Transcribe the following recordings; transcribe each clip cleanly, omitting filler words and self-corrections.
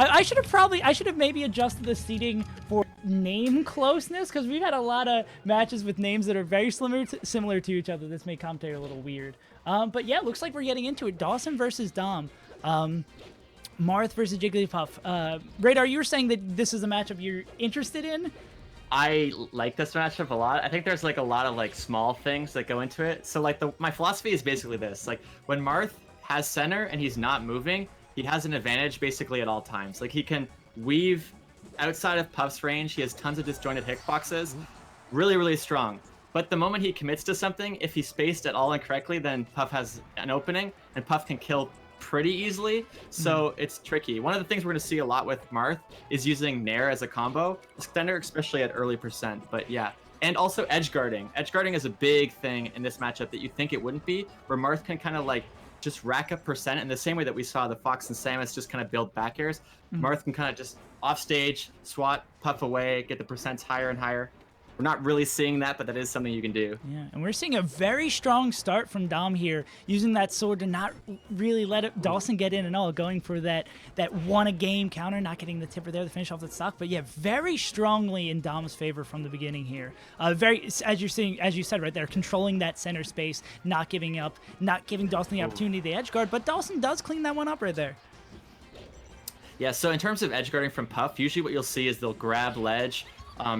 I should have maybe adjusted the seating for name closeness, because we've had a lot of matches with names that are very similar to each other. This made commentary a little weird. But yeah, looks like we're getting into it. Dawson versus Dom. Marth versus Jigglypuff. Radar, you were saying that this is a matchup you're interested in? I like this matchup a lot. I think there's like a lot of like small things that go into it. So like my philosophy is basically this: like when Marth has center and he's not moving, he has an advantage basically at all times. Like he can weave outside of Puff's range. He has tons of disjointed hitboxes. Really, really strong. But the moment he commits to something, if he's spaced at all incorrectly, then Puff has an opening, and Puff can kill pretty easily. So it's tricky. One of the things we're going to see a lot with Marth is using Nair as a combo extender, especially at early percent. But yeah. And also edge guarding. Edge guarding is a big thing in this matchup that you think it wouldn't be, where Marth can kind of like just rack up percent in the same way that we saw the Fox and Samus just kind of build back airs. Marth can kind of just off stage, swat, Puff away, get the percents higher and higher. We're not really seeing that, but that is something you can do. Yeah, and we're seeing a very strong start from Dom here, using that sword to not really let Dawson get in and all, going for that one-a-game counter, not getting the tipper there to finish off the stock. But yeah, very strongly in Dom's favor from the beginning here. Very, as you said right there, controlling that center space, not giving up, not giving Dawson the opportunity to the edge guard, but Dawson does clean that one up right there. Yeah, so in terms of edge guarding from Puff, usually what you'll see is they'll grab ledge,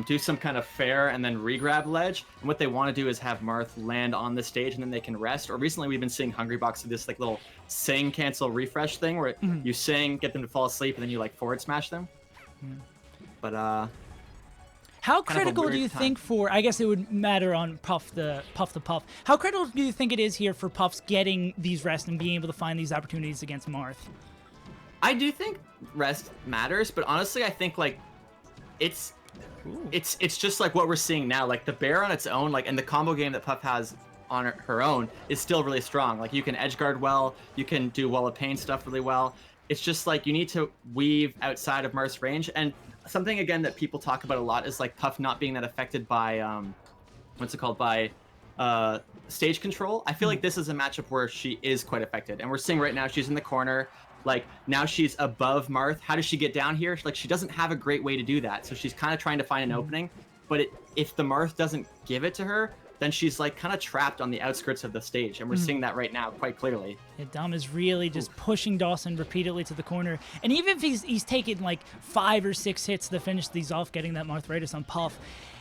do some kind of fair, and then re-grab ledge. And what they want to do is have Marth land on the stage, and then they can rest. Or recently we've been seeing Hungrybox do this like little sing, cancel, refresh thing, where you sing, get them to fall asleep, and then you like forward smash them. But how critical do you think for, I guess it would matter on Puff to Puff. How critical do you think it is here for Puffs getting these rests and being able to find these opportunities against Marth? I do think rest matters, but honestly I think like it's just like what we're seeing now. Like the bear on its own, like, and the combo game that Puff has on her own is still really strong. Like you can edge guard well, you can do wall of pain stuff really well. It's just like you need to weave outside of Marth's range. And something again that people talk about a lot is like Puff not being that affected by by stage control. I feel like this is a matchup where she is quite affected, and we're seeing right now she's in the corner. Like now she's above Marth. How does she get down here? Like she doesn't have a great way to do that. So she's kind of trying to find an opening, but if the Marth doesn't give it to her, then she's like kind of trapped on the outskirts of the stage. And we're seeing that right now quite clearly. Yeah, Dom is really just pushing Dawson repeatedly to the corner. And even if he's taking like 5 or 6 hits to finish these off, getting that Marthritis on Puff,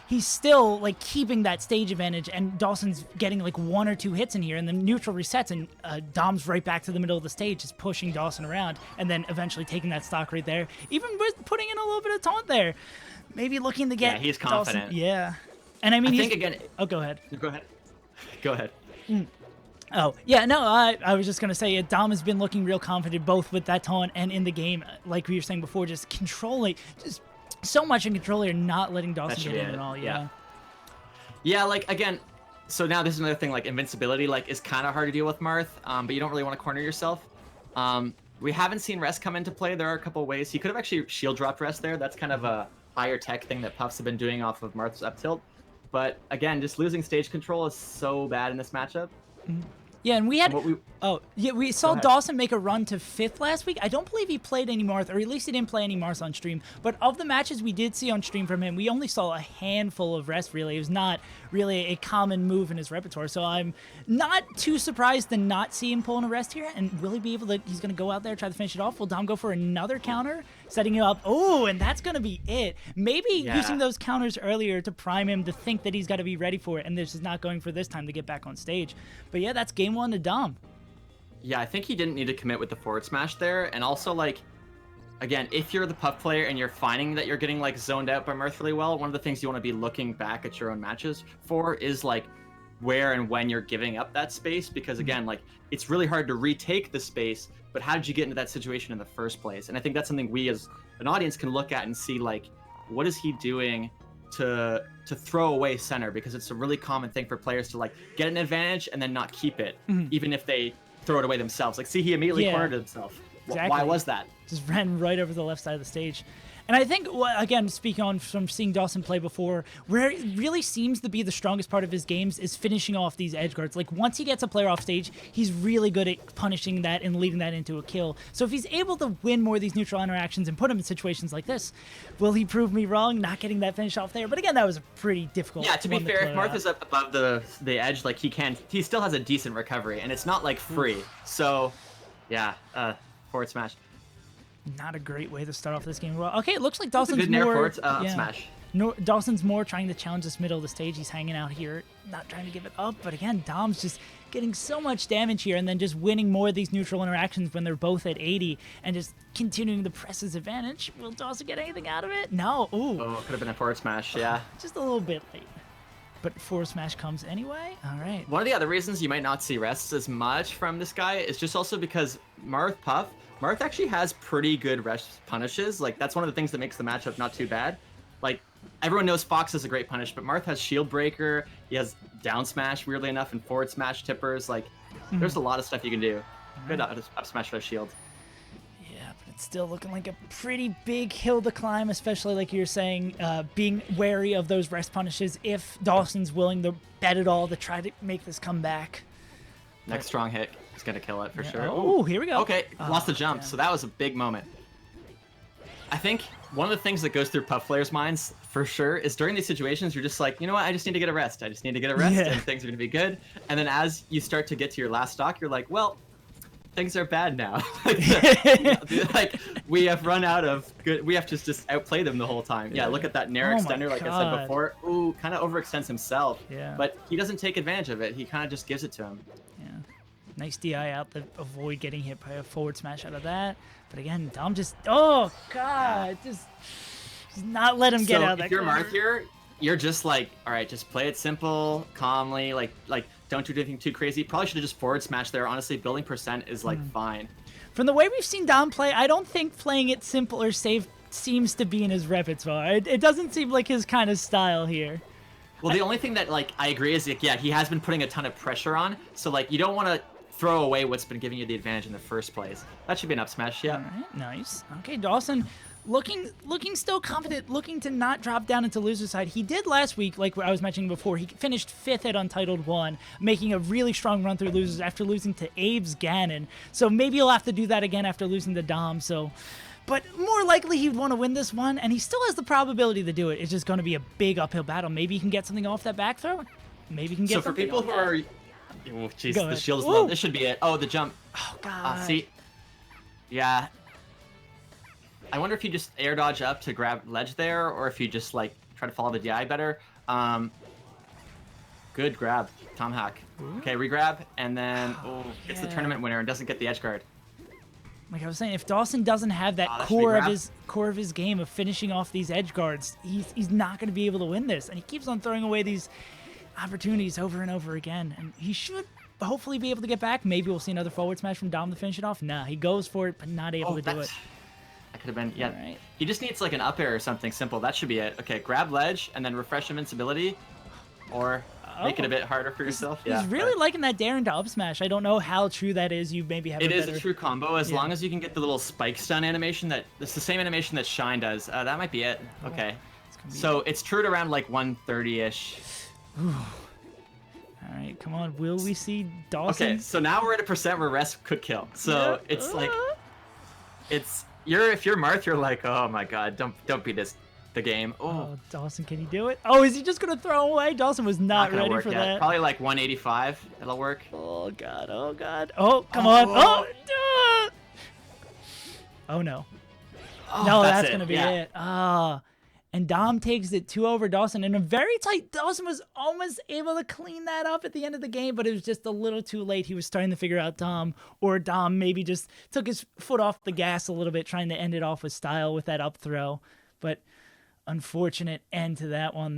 he's still like keeping that stage advantage, and Dawson's getting like 1 or 2 hits in here, and then neutral resets, and Dom's right back to the middle of the stage, just pushing Dawson around, and then eventually taking that stock right there, even with putting in a little bit of taunt there. Maybe looking to get he's confident. Dawson. Yeah. And I mean, I think again... Oh, go ahead. Go ahead. Oh, yeah, no, I was just going to say, Dom has been looking real confident, both with that taunt and in the game, like we were saying before, just controlling, just so much in control here, not letting Dawson get in at all. Yeah, like again, so now this is another thing, like invincibility like is kind of hard to deal with Marth, but you don't really want to corner yourself. We haven't seen rest come into play. There are a couple ways. He could have actually shield dropped rest there. That's kind of a higher tech thing that Puffs have been doing off of Marth's up tilt. But again, just losing stage control is so bad in this matchup. Yeah, and we saw Dawson make a run to 5th last week. I don't believe he played any Marth, or at least he didn't play any Marth on stream. But of the matches we did see on stream from him, we only saw a handful of rest, really. It was not really a common move in his repertoire. So I'm not too surprised to not see him pulling a rest here. And will he be able to, he's going to go out there, try to finish it off? Will Dom go for another counter, setting him up? Oh, and that's going to be it. Maybe using those counters earlier to prime him to think that he's got to be ready for it, and this is not going for this time to get back on stage. But yeah, that's game 1 to Dom. Yeah, I think he didn't need to commit with the forward smash there. And also, like, again, if you're the Puff player and you're finding that you're getting, like, zoned out by Marth really well, one of the things you want to be looking back at your own matches for is, like, where and when you're giving up that space. Because, again, like, it's really hard to retake the space, but how did you get into that situation in the first place? And I think that's something we as an audience can look at and see, like, what is he doing to throw away center? Because it's a really common thing for players to, like, get an advantage and then not keep it, even if they throw it away themselves. Like, see, he immediately cornered himself. Exactly. Why was that? Just ran right over the left side of the stage. And I think, again, speaking on from seeing Dawson play before, where it really seems to be the strongest part of his games is finishing off these edge guards. Like, once he gets a player off stage, he's really good at punishing that and leading that into a kill. So if he's able to win more of these neutral interactions and put him in situations like this, will he prove me wrong not getting that finish off there? But again, that was a pretty difficult Yeah, to be fair, if Marth out. is up above the edge, like, he still has a decent recovery, and it's not, like, free. So, yeah, forward smash. Not a great way to start off this game. Well, okay, it looks like Dawson's good nair more... forward smash. No, Dawson's more trying to challenge this middle of the stage. He's hanging out here, not trying to give it up. But again, Dom's just getting so much damage here and then just winning more of these neutral interactions when they're both at 80 and just continuing to press his advantage. Will Dawson get anything out of it? No. Ooh. Oh, could have been a forward smash, yeah. Just a little bit late. But forward smash comes anyway. All right. One of the other reasons you might not see rests as much from this guy is just also because Marth actually has pretty good rest punishes. Like, that's one of the things that makes the matchup not too bad. Like, everyone knows Fox is a great punish, but Marth has shield breaker. He has down smash, weirdly enough, and forward smash tippers. Like, there's a lot of stuff you can do. Good up smash with a shield. Yeah, but it's still looking like a pretty big hill to climb, especially like you're saying, being wary of those rest punishes if Dawson's willing to bet it all to try to make this come back. Next strong hit is going to kill it for sure. Oh, here we go. Okay, lost the jump, so that was a big moment. I think one of the things that goes through Puff players' minds, for sure, is during these situations, you're just like, you know what, I just need to get a rest. I just need to get a rest, and things are going to be good. And then as you start to get to your last stock, you're like, well, things are bad now. Like, we have run out of good, we have to just outplay them the whole time. Yeah, look at that nair extender, like I said before. Ooh, kind of overextends himself. Yeah. But he doesn't take advantage of it. He kind of just gives it to him. Yeah. Nice DI out to avoid getting hit by a forward smash out of that. But again, Dom just, oh, God, just not let him get out of that if you're corner. Marth here, you're just like, all right, just play it simple, calmly, like don't do anything too crazy. Probably should have just forward smashed there. Honestly, building percent is like fine. From the way we've seen Dom play, I don't think playing it simple or safe seems to be in his repertoire. It doesn't seem like his kind of style here. Well, the only thing that, like, I agree is, like, yeah, he has been putting a ton of pressure on, so, like, you don't want to throw away what's been giving you the advantage in the first place. That should be an up smash, yeah. All right, nice. Okay, Dawson looking still confident, looking to not drop down into loser side. He did last week, like I was mentioning before. He finished 5th at Untitled 1, making a really strong run through losers after losing to Abe's Ganon. So maybe he'll have to do that again after losing to Dom, so... But more likely he'd want to win this one, and he still has the probability to do it. It's just going to be a big uphill battle. Maybe he can get something off that back throw. Maybe he can get something. So for people who are... Oh, jeez, the shield is low. This should be it. Oh, the jump. Oh, God. See? Yeah. I wonder if you just air dodge up to grab ledge there, or if you just, like, try to follow the DI better. Good grab. Tom hack. Okay, regrab, and then gets the tournament winner and doesn't get the edge guard. Like I was saying, if Dawson doesn't have that core of his game of finishing off these edge guards, he's not going to be able to win this. And he keeps on throwing away these opportunities over and over again. And he should hopefully be able to get back. Maybe we'll see another forward smash from Dom to finish it off. Nah, he goes for it, but not able to do it. That could have been, yeah. Right. He just needs like an up air or something simple. That should be it. Okay, grab ledge and then refresh invincibility, or make it a bit harder for yourself. He's really liking that dare into up smash. I don't know how true that is. You maybe have. It is a true combo as long as you can get the little spike stun animation. It's the same animation that Shine does. That might be it. Okay, so it's true to around like 130-ish. All right, come on. Will we see Dawson? Okay, so now we're at a percent where rest could kill. So it's like, if you're Marth, you're like, oh my god, don't beat the game. Oh, Dawson, can he do it? Oh, is he just gonna throw away? Dawson was not ready for that. Probably like 185. That'll work. Oh god. Oh god. Oh, come on. Oh no. No, that's gonna be it. And Dom takes it 2 over Dawson in a very tight. Dawson was almost able to clean that up at the end of the game, but it was just a little too late. He was starting to figure out Dom, or Dom maybe just took his foot off the gas a little bit, trying to end it off with style with that up throw. But unfortunate end to that one.